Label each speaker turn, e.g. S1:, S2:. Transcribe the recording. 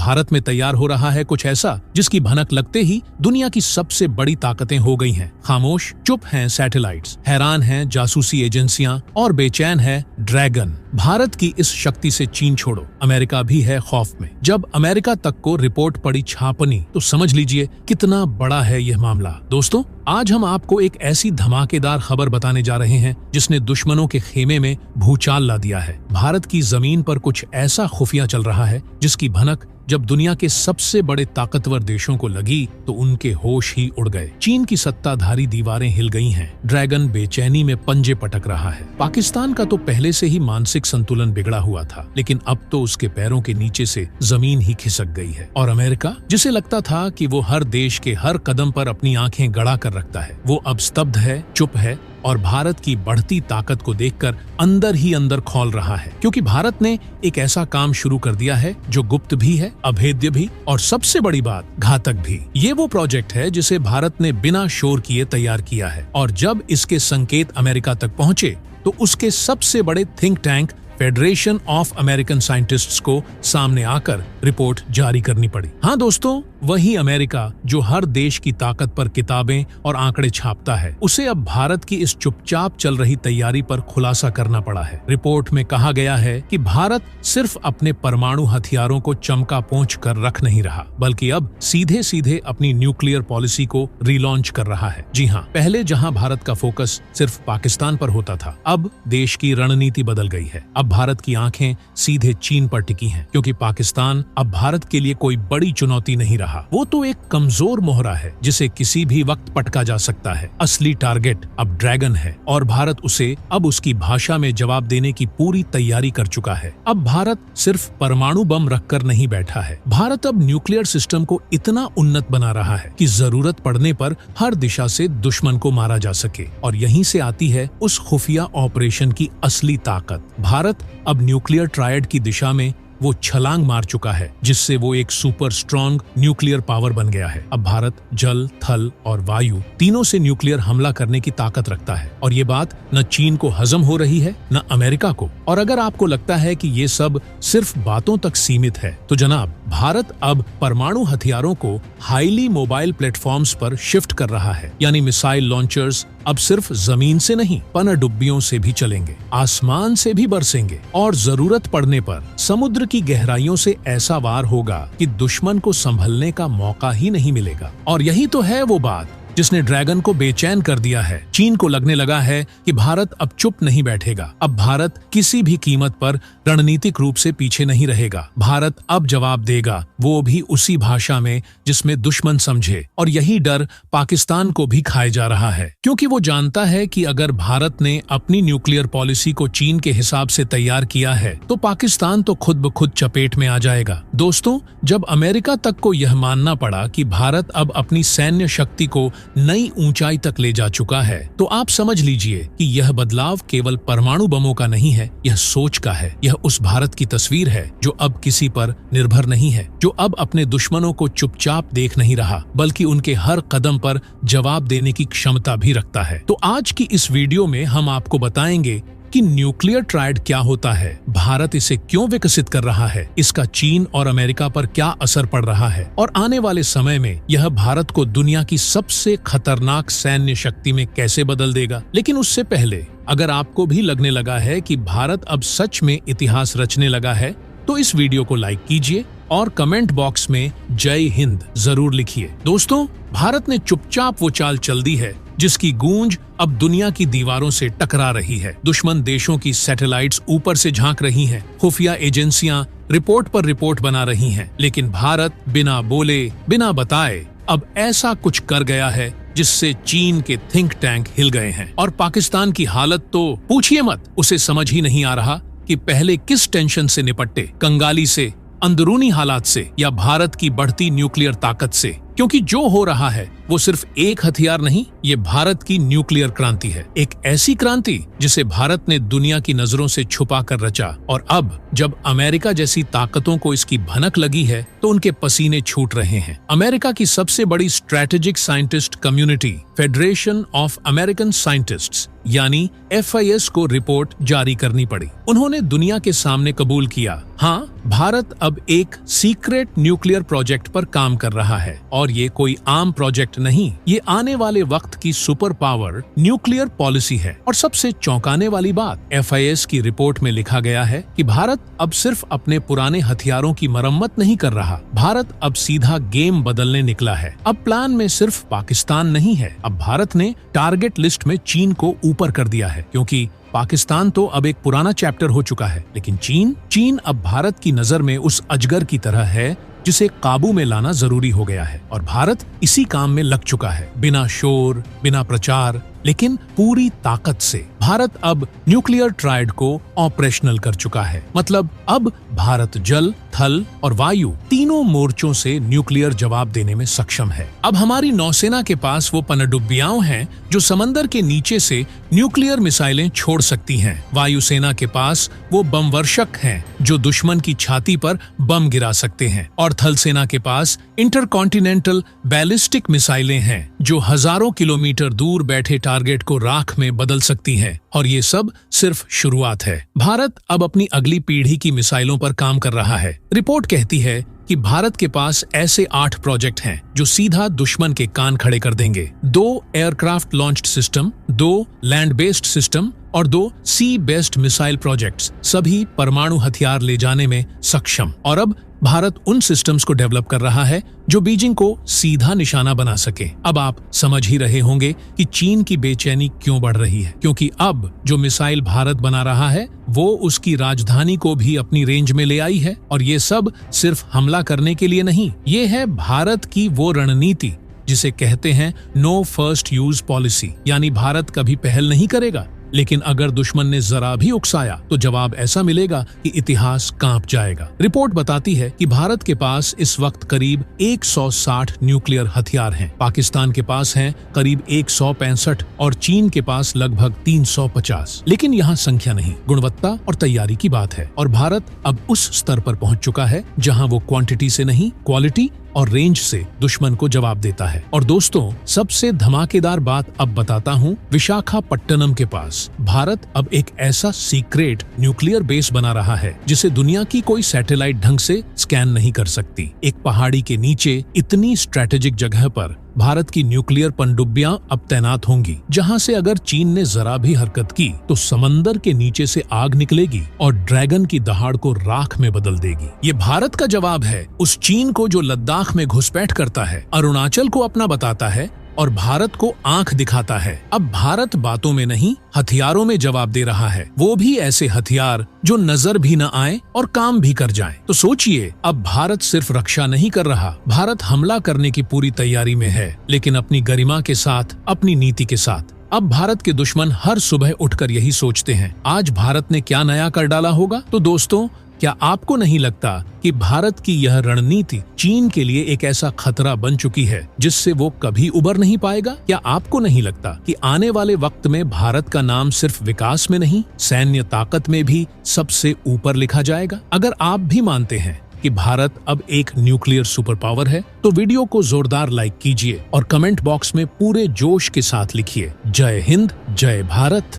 S1: भारत में तैयार हो रहा है कुछ ऐसा जिसकी भनक लगते ही दुनिया की सबसे बड़ी ताकतें हो गई हैं। खामोश चुप हैं सैटेलाइट्स, हैरान हैं जासूसी एजेंसियां और बेचैन है ड्रैगन। भारत की इस शक्ति से चीन छोड़ो, अमेरिका भी है खौफ में। जब अमेरिका तक को रिपोर्ट पड़ी छापनी तो समझ लीजिए कितना बड़ा है यह मामला। दोस्तों, आज हम आपको एक ऐसी धमाकेदार खबर बताने जा रहे हैं जिसने दुश्मनों के खेमे में भूचाल ला दिया है। भारत की जमीन पर कुछ ऐसा खुफिया चल रहा है जिसकी भनक जब दुनिया के सबसे बड़े ताकतवर देशों को लगी तो उनके होश ही उड़ गए। चीन की सत्ताधारी दीवारें हिल गई हैं। ड्रैगन बेचैनी में पंजे पटक रहा है। पाकिस्तान का तो पहले से ही मानसिक संतुलन बिगड़ा हुआ था, लेकिन अब तो उसके पैरों के नीचे से जमीन ही खिसक गई है। और अमेरिका, जिसे लगता था कि वो हर देश के हर कदम पर अपनी आंखें गड़ा कर रखता है, वो अब स्तब्ध है, चुप है और भारत की बढ़ती ताकत को देखकर अंदर ही अंदर खौल रहा है। क्योंकि भारत ने एक ऐसा काम शुरू कर दिया है जो गुप्त भी है, अभेद्य भी और सबसे बड़ी बात घातक भी। ये वो प्रोजेक्ट है जिसे भारत ने बिना शोर किए तैयार किया है और जब इसके संकेत अमेरिका तक पहुंचे तो उसके सबसे बड़े think tank federation of American scientists को सामने आकर रिपोर्ट जारी करनी पड़ी। हाँ दोस्तों, वही अमेरिका जो हर देश की ताकत पर किताबें और आंकड़े छापता है, उसे अब भारत की इस चुपचाप चल रही तैयारी पर खुलासा करना पड़ा है। रिपोर्ट में कहा गया है कि भारत सिर्फ अपने परमाणु हथियारों को चमका पोंछ कर रख नहीं रहा, बल्कि अब सीधे सीधे अपनी न्यूक्लियर पॉलिसी को रीलॉन्च कर रहा है। जी हाँ, पहले जहाँ भारत का फोकस सिर्फ पाकिस्तान पर होता था, अब देश की रणनीति बदल गई है। अब भारत की आंखें सीधे चीन पर टिकी हैं, क्योंकि पाकिस्तान अब भारत के लिए कोई बड़ी चुनौती नहीं रहा। वो तो एक कमजोर मोहरा है जिसे किसी भी वक्त पटका जा सकता है। असली टारगेट अब ड्रैगन है और भारत उसे अब उसकी भाषा में जवाब देने की पूरी तैयारी कर चुका है। अब भारत सिर्फ परमाणु बम रखकर नहीं बैठा है। भारत अब न्यूक्लियर सिस्टम को इतना उन्नत बना रहा है कि जरूरत पड़ने पर हर दिशा से दुश्मन को मारा जा सके। और यहीं से आती है उस खुफिया ऑपरेशन की असली ताकत। भारत अब न्यूक्लियर ट्रायड की दिशा में वो छलांग मार चुका है, जिससे वो एक सुपर स्ट्रॉन्ग न्यूक्लियर पावर बन गया है। अब भारत जल, थल और वायु तीनों से न्यूक्लियर हमला करने की ताकत रखता है और ये बात न चीन को हजम हो रही है न अमेरिका को। और अगर आपको लगता है कि ये सब सिर्फ बातों तक सीमित है, तो जनाब, भारत अब परमाणु हथियारों को हाईली मोबाइल प्लेटफॉर्म्स पर शिफ्ट कर रहा है। यानी मिसाइल लॉन्चर्स अब सिर्फ जमीन से नहीं, पनडुब्बियों से भी चलेंगे, आसमान से भी बरसेंगे और जरूरत पड़ने पर समुद्र की गहराइयों से ऐसा वार होगा कि दुश्मन को संभलने का मौका ही नहीं मिलेगा। और यही तो है वो बात जिसने ड्रैगन को बेचैन कर दिया है। चीन को लगने लगा है कि भारत अब चुप नहीं बैठेगा। अब भारत किसी भी कीमत पर रणनीतिक रूप से पीछे नहीं रहेगा। भारत अब जवाब देगा, वो भी उसी भाषा में जिसमें दुश्मन समझे। और यही डर पाकिस्तान को भी खाए जा रहा है, क्योंकि वो जानता है कि अगर भारत ने अपनी न्यूक्लियर पॉलिसी को चीन के हिसाब से तैयार किया है तो पाकिस्तान तो खुद ब खुद चपेट में आ जाएगा। दोस्तों, जब अमेरिका तक को यह मानना पड़ा कि भारत अब अपनी सैन्य शक्ति को नई ऊंचाई तक ले जा चुका है, तो आप समझ लीजिए कि यह बदलाव केवल परमाणु बमों का नहीं है, यह सोच का है। यह उस भारत की तस्वीर है जो अब किसी पर निर्भर नहीं है, जो अब अपने दुश्मनों को चुपचाप देख नहीं रहा, बल्कि उनके हर कदम पर जवाब देने की क्षमता भी रखता है। तो आज की इस वीडियो में हम आपको बताएंगे कि न्यूक्लियर ट्रायड क्या होता है, भारत इसे क्यों विकसित कर रहा है, इसका चीन और अमेरिका पर क्या असर पड़ रहा है और आने वाले समय में यह भारत को दुनिया की सबसे खतरनाक सैन्य शक्ति में कैसे बदल देगा। लेकिन उससे पहले, अगर आपको भी लगने लगा है कि भारत अब सच में इतिहास रचने लगा है, तो इस वीडियो को लाइक कीजिए और कमेंट बॉक्स में जय हिंद जरूर लिखिए। दोस्तों, भारत ने चुपचाप वो चाल चल दी है जिसकी गूंज अब दुनिया की दीवारों से टकरा रही है। दुश्मन देशों की सैटेलाइट्स ऊपर से झांक रही हैं, खुफिया एजेंसियां रिपोर्ट पर रिपोर्ट बना रही हैं, लेकिन भारत बिना बोले, बिना बताए अब ऐसा कुछ कर गया है जिससे चीन के थिंक टैंक हिल गए हैं। और पाकिस्तान की हालत तो पूछिए मत, उसे समझ ही नहीं आ रहा कि पहले किस टेंशन से निपटे, कंगाली से, अंदरूनी हालात से या भारत की बढ़ती न्यूक्लियर ताकत से। क्योंकि जो हो रहा है वो सिर्फ एक हथियार नहीं, ये भारत की न्यूक्लियर क्रांति है। एक ऐसी क्रांति जिसे भारत ने दुनिया की नजरों से छुपा कर रचा, और अब जब अमेरिका जैसी ताकतों को इसकी भनक लगी है तो उनके पसीने छूट रहे हैं। अमेरिका की सबसे बड़ी strategic scientist community federation of American scientists यानी FIS को रिपोर्ट जारी करनी पड़ी। उन्होंने दुनिया के सामने कबूल किया, हाँ, भारत अब एक सीक्रेट न्यूक्लियर प्रोजेक्ट पर काम कर रहा है, और ये कोई आम प्रोजेक्ट नहीं, ये आने वाले वक्त की सुपर पावर न्यूक्लियर पॉलिसी है। और सबसे चौंकाने वाली बात, FIS की रिपोर्ट में लिखा गया है कि भारत अब सिर्फ अपने पुराने हथियारों की मरम्मत नहीं कर रहा, भारत अब सीधा गेम बदलने निकला है। अब प्लान में सिर्फ पाकिस्तान नहीं है, अब भारत ने टारगेट लिस्ट में चीन को ऊपर कर दिया है, क्योंकि पाकिस्तान तो अब एक पुराना चैप्टर हो चुका है, लेकिन चीन अब भारत की नजर में उस अजगर की तरह है जिसे काबू में लाना जरूरी हो गया है। और भारत इसी काम में लग चुका है, बिना शोर, बिना प्रचार, लेकिन पूरी ताकत से। भारत अब न्यूक्लियर ट्रायड को ऑपरेशनल कर चुका है। मतलब अब भारत जल, थल और वायु तीनों मोर्चों से न्यूक्लियर जवाब देने में सक्षम है। अब हमारी नौसेना के पास वो पनडुब्बियां हैं जो समंदर के नीचे से न्यूक्लियर मिसाइलें छोड़ सकती हैं। वायुसेना के पास वो बम वर्षक हैं जो दुश्मन की छाती पर बम गिरा सकते हैं, और थल सेना के पास इंटरकॉन्टिनेंटल बैलिस्टिक मिसाइलें हैं जो हजारों किलोमीटर दूर बैठे टारगेट को राख में बदल सकती हैं। और ये सब सिर्फ शुरुआत है। भारत अब अपनी अगली पीढ़ी की मिसाइलों पर काम कर रहा है। रिपोर्ट कहती है कि भारत के पास ऐसे 8 प्रोजेक्ट हैं जो सीधा दुश्मन के कान खड़े कर देंगे। 2 aircraft launched system, 2 land based system और 2 सी बेस्ड मिसाइल प्रोजेक्ट्स, सभी परमाणु हथियार ले जाने में सक्षम। और अब भारत उन सिस्टम्स को डेवलप कर रहा है जो बीजिंग को सीधा निशाना बना सके। अब आप समझ ही रहे होंगे कि चीन की बेचैनी क्यों बढ़ रही है, क्योंकि अब जो मिसाइल भारत बना रहा है वो उसकी राजधानी को भी अपनी रेंज में ले आई है। और ये सब सिर्फ हमला करने के लिए नहीं, ये है भारत की वो रणनीति जिसे कहते हैं नो फर्स्ट यूज पॉलिसी, यानी भारत कभी पहल नहीं करेगा, लेकिन अगर दुश्मन ने जरा भी उकसाया तो जवाब ऐसा मिलेगा कि इतिहास कांप जाएगा। रिपोर्ट बताती है कि भारत के पास इस वक्त करीब 160 न्यूक्लियर हथियार हैं, पाकिस्तान के पास हैं करीब 165 और चीन के पास लगभग 350। लेकिन यहाँ संख्या नहीं, गुणवत्ता और तैयारी की बात है। और भारत अब उस स्तर पर पहुंच चुका है जहाँ वो क्वांटिटी से नहीं, क्वालिटी और रेंज से दुश्मन को जवाब देता है। और दोस्तों, सबसे धमाकेदार बात अब बताता हूँ, विशाखापट्टनम के पास भारत अब एक ऐसा सीक्रेट न्यूक्लियर बेस बना रहा है जिसे दुनिया की कोई सैटेलाइट ढंग से स्कैन नहीं कर सकती। एक पहाड़ी के नीचे इतनी स्ट्रेटेजिक जगह पर भारत की न्यूक्लियर पनडुब्बियां अब तैनात होंगी, जहां से अगर चीन ने जरा भी हरकत की तो समंदर के नीचे से आग निकलेगी और ड्रैगन की दहाड़ को राख में बदल देगी। ये भारत का जवाब है उस चीन को जो लद्दाख में घुसपैठ करता है, अरुणाचल को अपना बताता है और भारत को आंख दिखाता है। अब भारत बातों में नहीं, हथियारों में जवाब दे रहा है, वो भी ऐसे हथियार जो नजर भी न आए और काम भी कर जाएं। तो सोचिए, अब भारत सिर्फ रक्षा नहीं कर रहा, भारत हमला करने की पूरी तैयारी में है, लेकिन अपनी गरिमा के साथ, अपनी नीति के साथ। अब भारत के दुश्मन हर सुबह उठकर यही सोचते हैं, आज भारत ने क्या नया कर डाला होगा। तो दोस्तों, क्या आपको नहीं लगता कि भारत की यह रणनीति चीन के लिए एक ऐसा खतरा बन चुकी है जिससे वो कभी उबर नहीं पाएगा? क्या आपको नहीं लगता कि आने वाले वक्त में भारत का नाम सिर्फ विकास में नहीं, सैन्य ताकत में भी सबसे ऊपर लिखा जाएगा? अगर आप भी मानते हैं कि भारत अब एक न्यूक्लियर सुपर पावर है, तो वीडियो को जोरदार लाइक कीजिए और कमेंट बॉक्स में पूरे जोश के साथ लिखिए, जय हिंद, जय भारत।